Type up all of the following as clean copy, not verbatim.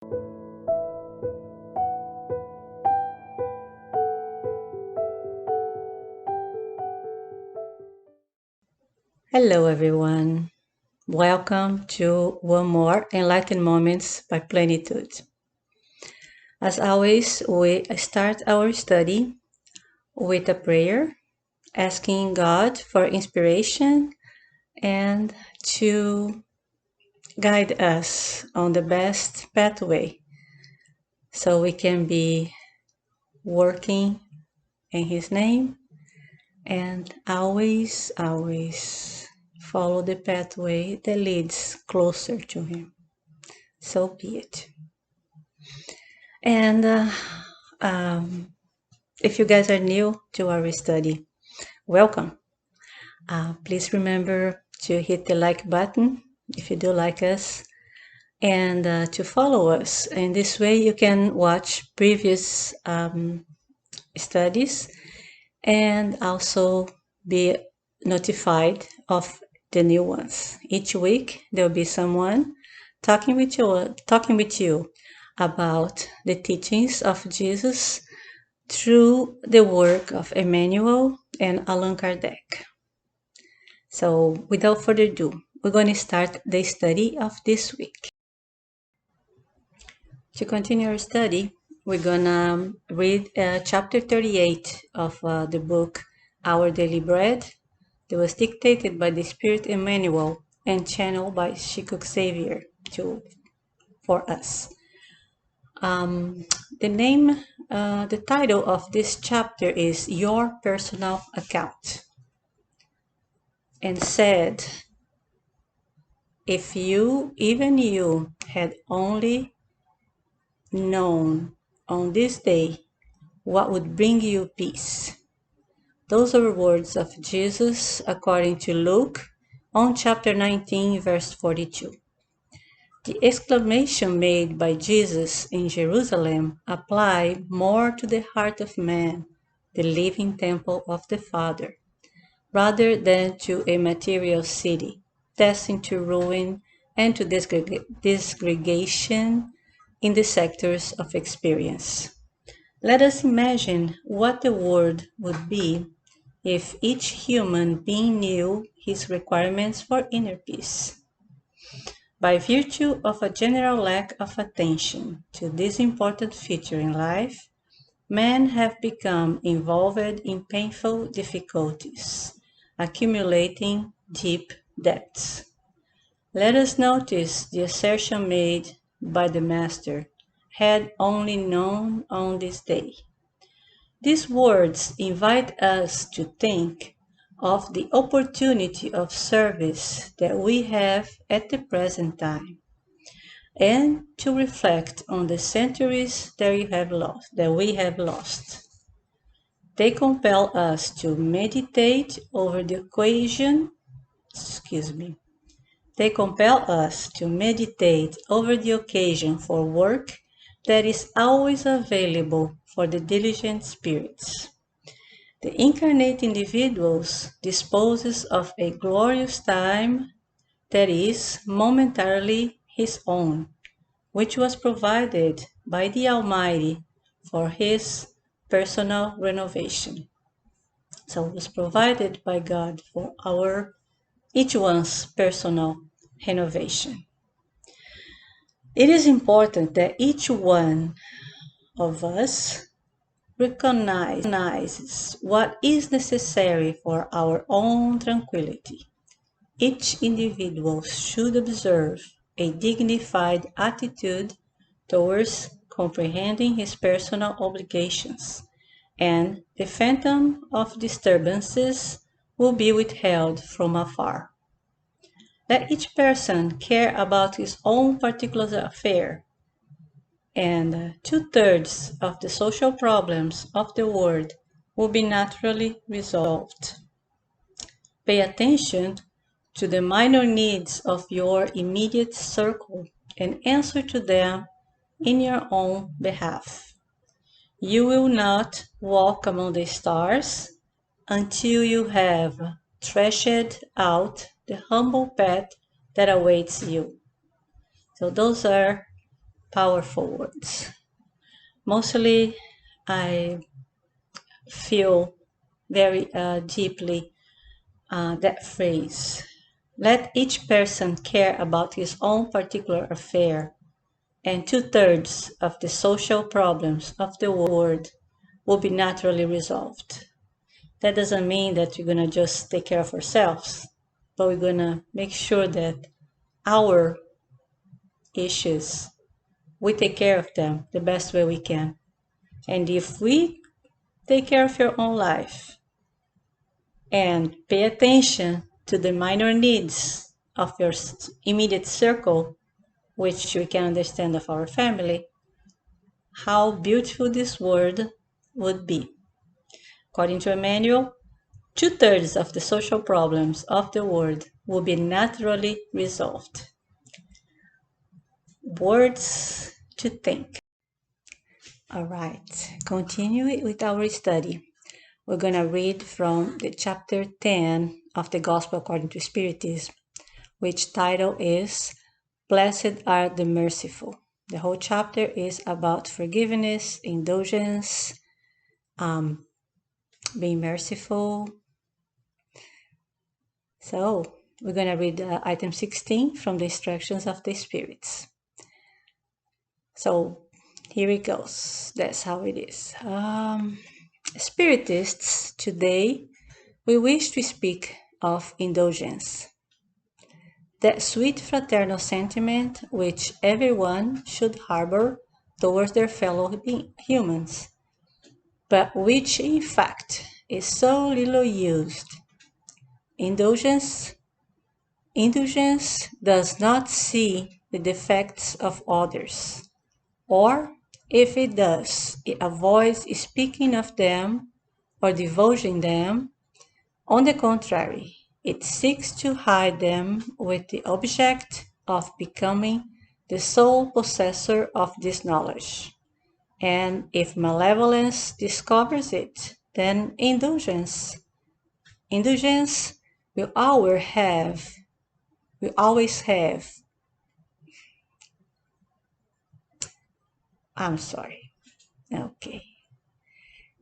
Hello, everyone. Welcome to one more Enlightened Moments by Plenitude. As always, we start our study with a prayer, asking God for inspiration and to guide us on the best pathway so we can be working in His name and always follow the pathway that leads closer to Him. So be it. And if you guys are new to our study, welcome. Please remember to hit the like button if you do like us and to follow us. In this way, you can watch previous studies and also be notified of the new ones. Each week, there will be someone talking with you about the teachings of Jesus through the work of Emmanuel and Allan Kardec. So without further ado, we're going to start the study of this week. To continue our study, we're going to read chapter 38 of the book Our Daily Bread that was dictated by the Spirit Emmanuel and channeled by Chico Xavier for us. The title of this chapter is Your Personal Account, and said, if you, even you, had only known on this day what would bring you peace. Those are words of Jesus according to Luke on chapter 19, verse 42. The exclamation made by Jesus in Jerusalem applied more to the heart of man, the living temple of the Father, rather than to a material city, destined to ruin and to disgregation in the sectors of experience. Let us imagine what the world would be if each human being knew his requirements for inner peace. By virtue of a general lack of attention to this important feature in life, men have become involved in painful difficulties, accumulating deep debts. Let us notice the assertion made by the Master, had only known on this day. These words invite us to think of the opportunity of service that we have at the present time, and to reflect on the centuries that we have lost. They compel us to meditate over the occasion for work that is always available for the diligent spirits. The incarnate individuals disposes of a glorious time that is momentarily his own, which was provided by the Almighty for his personal renovation. So it was provided by God for each one's personal renovation. It is important that each one of us recognizes what is necessary for our own tranquility. Each individual should observe a dignified attitude towards comprehending his personal obligations, and the phantom of disturbances will be withheld from afar. Let each person care about his own particular affair, and 2/3 of the social problems of the world will be naturally resolved. Pay attention to the minor needs of your immediate circle and answer to them in your own behalf. You will not walk among the stars until you have threshed out the humble path that awaits you. So those are powerful words. Mostly, I feel very deeply that phrase. Let each person care about his own particular affair, and 2/3 of the social problems of the world will be naturally resolved. That doesn't mean that we're going to just take care of ourselves, but we're going to make sure that our issues, we take care of them the best way we can. And if we take care of your own life and pay attention to the minor needs of your immediate circle, which we can understand of our family, how beautiful this world would be. According to Emmanuel, 2/3 of the social problems of the world will be naturally resolved. Words to think. All right, continue with our study. We're going to read from the chapter 10 of the Gospel according to Spiritism, which title is Blessed are the Merciful. The whole chapter is about forgiveness, indulgence, being merciful. So we're going to read item 16 from the instructions of the spirits. So here it goes. That's how it is. Spiritists, today we wish to speak of indulgence, that sweet fraternal sentiment which everyone should harbor towards their fellow humans, but which in fact is so little used. Indulgence does not see the defects of others, or if it does, it avoids speaking of them or divulging them. On the contrary, it seeks to hide them with the object of becoming the sole possessor of this knowledge. And if malevolence discovers it, then indulgence will always have. I'm sorry. Okay.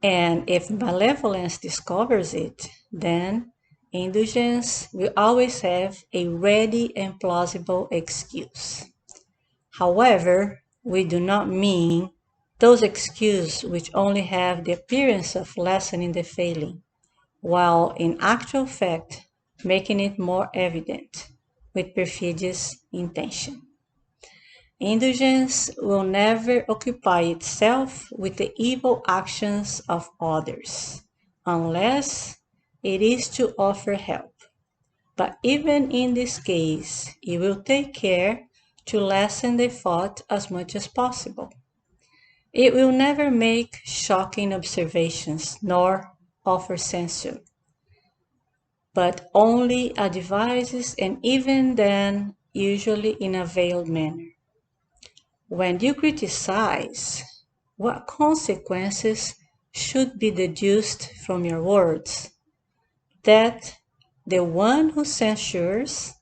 And if malevolence discovers it, then indulgence will always have a ready and plausible excuse. However, we do not mean those excuses which only have the appearance of lessening the failing, while in actual fact making it more evident with perfidious intention. Indulgence will never occupy itself with the evil actions of others, unless it is to offer help. But even in this case, it will take care to lessen the fault as much as possible. It will never make shocking observations nor offer censure, but only advises, and even then, usually in a veiled manner. When you criticize, what consequences should be deduced from your words? That the one who censures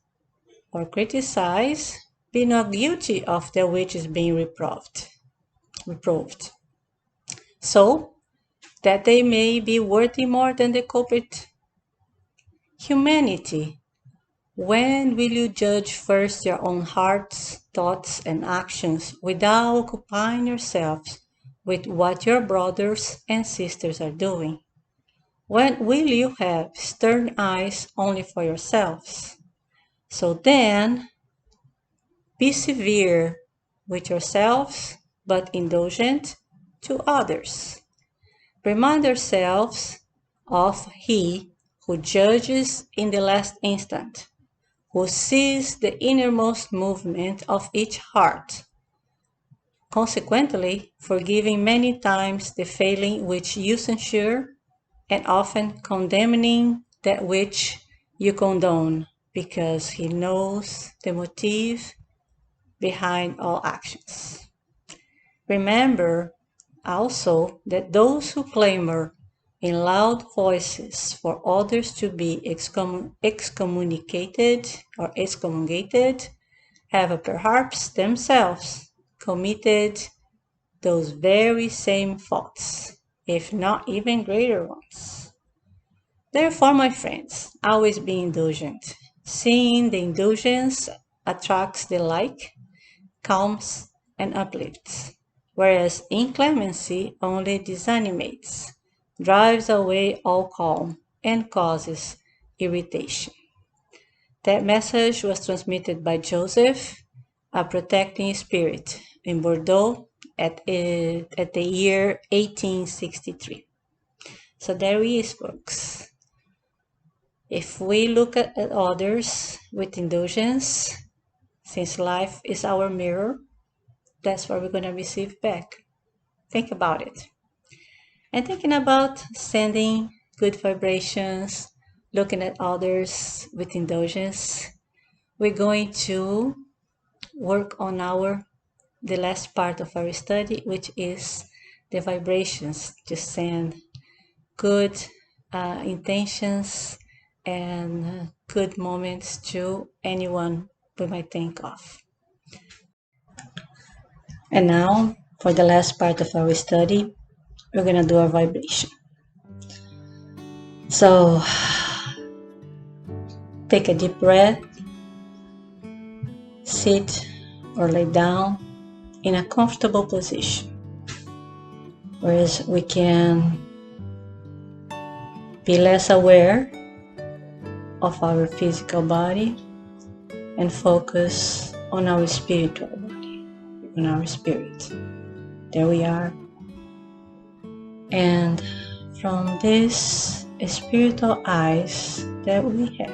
or criticizes be not guilty of that which is being reproved, so that they may be worthy more than the culprit. Humanity, when will you judge first your own hearts, thoughts, and actions without occupying yourselves with what your brothers and sisters are doing? When will you have stern eyes only for yourselves? So then, be severe with yourselves, but indulgent to others. Remind yourselves of He who judges in the last instant, who sees the innermost movement of each heart, consequently forgiving many times the failing which you censure, and often condemning that which you condone, because He knows the motive behind all actions. Remember also that those who clamor in loud voices for others to be excommunicated have perhaps themselves committed those very same faults, if not even greater ones. Therefore, my friends, always be indulgent. Seeing the indulgence attracts the like, calms, and uplifts, whereas inclemency only disanimates, drives away all calm, and causes irritation. That message was transmitted by Joseph, a protecting spirit, in Bordeaux at the year 1863. So there he is, folks. If we look at others with indulgence, since life is our mirror, that's what we're going to receive back. Think about it. And thinking about sending good vibrations, looking at others with indulgence, we're going to work on the last part of our study, which is the vibrations, to send good intentions and good moments to anyone we might think of. And now, for the last part of our study, we're going to do a vibration. So, take a deep breath, sit or lay down in a comfortable position, whereas we can be less aware of our physical body and focus on our spiritual body, on our spirit. There we are. And from these spiritual eyes that we have,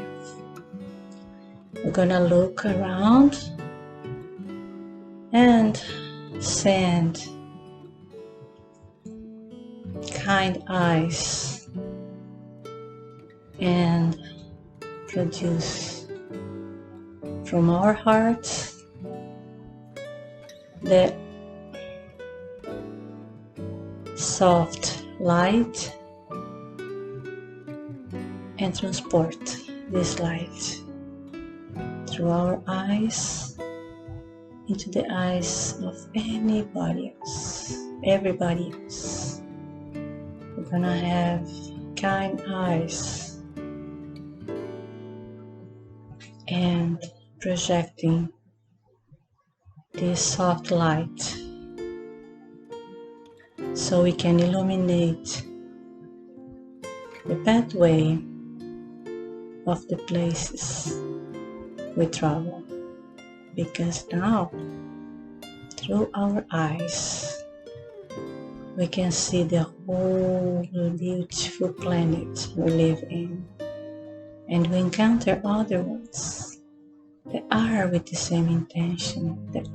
we're gonna look around and send kind eyes and produce from our hearts that soft light and transport this light through our eyes into the eyes of anybody else, everybody else. We're gonna have kind eyes and projecting this soft light so we can illuminate the pathway of the places we travel, because now through our eyes we can see the whole beautiful planet we live in, and we encounter other ones that are with the same intention, that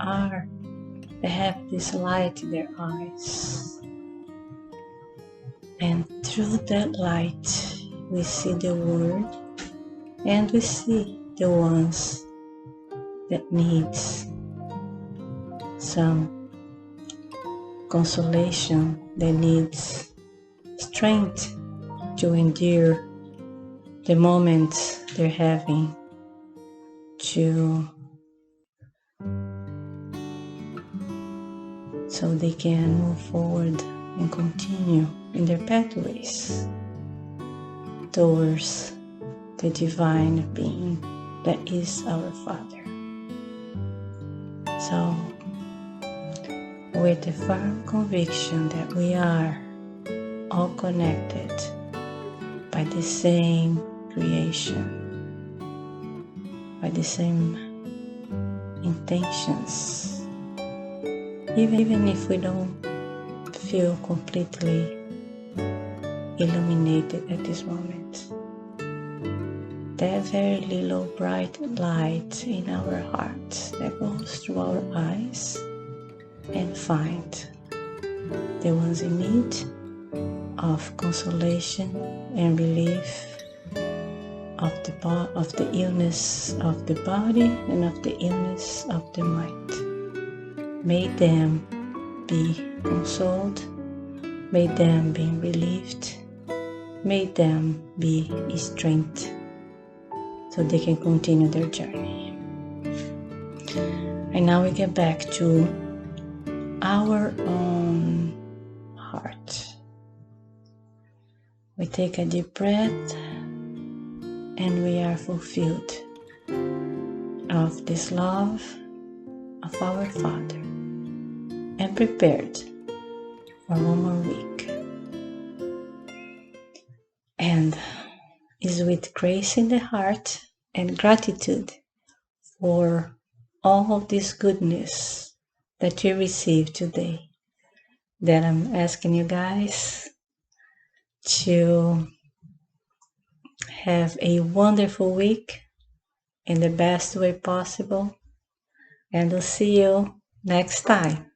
have this light in their eyes, and through that light we see the world, and we see the ones that needs some consolation, that needs strength to endure the moments they're having, so they can move forward and continue in their pathways towards the divine being that is our Father. So, with the firm conviction that we are all connected by the same creation, by the same intentions, even if we don't feel completely illuminated at this moment, that very little bright light in our hearts that goes through our eyes and find the ones in need of consolation and relief of the illness of the body and of the illness of the mind. May them be consoled, may them be relieved, may them be strengthened, so they can continue their journey. And now we get back to our own heart. We take a deep breath and we are fulfilled of this love of our Father and prepared for one more week. And is with grace in the heart and gratitude for all of this goodness that you received today that I'm asking you guys to have a wonderful week in the best way possible, and I'll see you next time.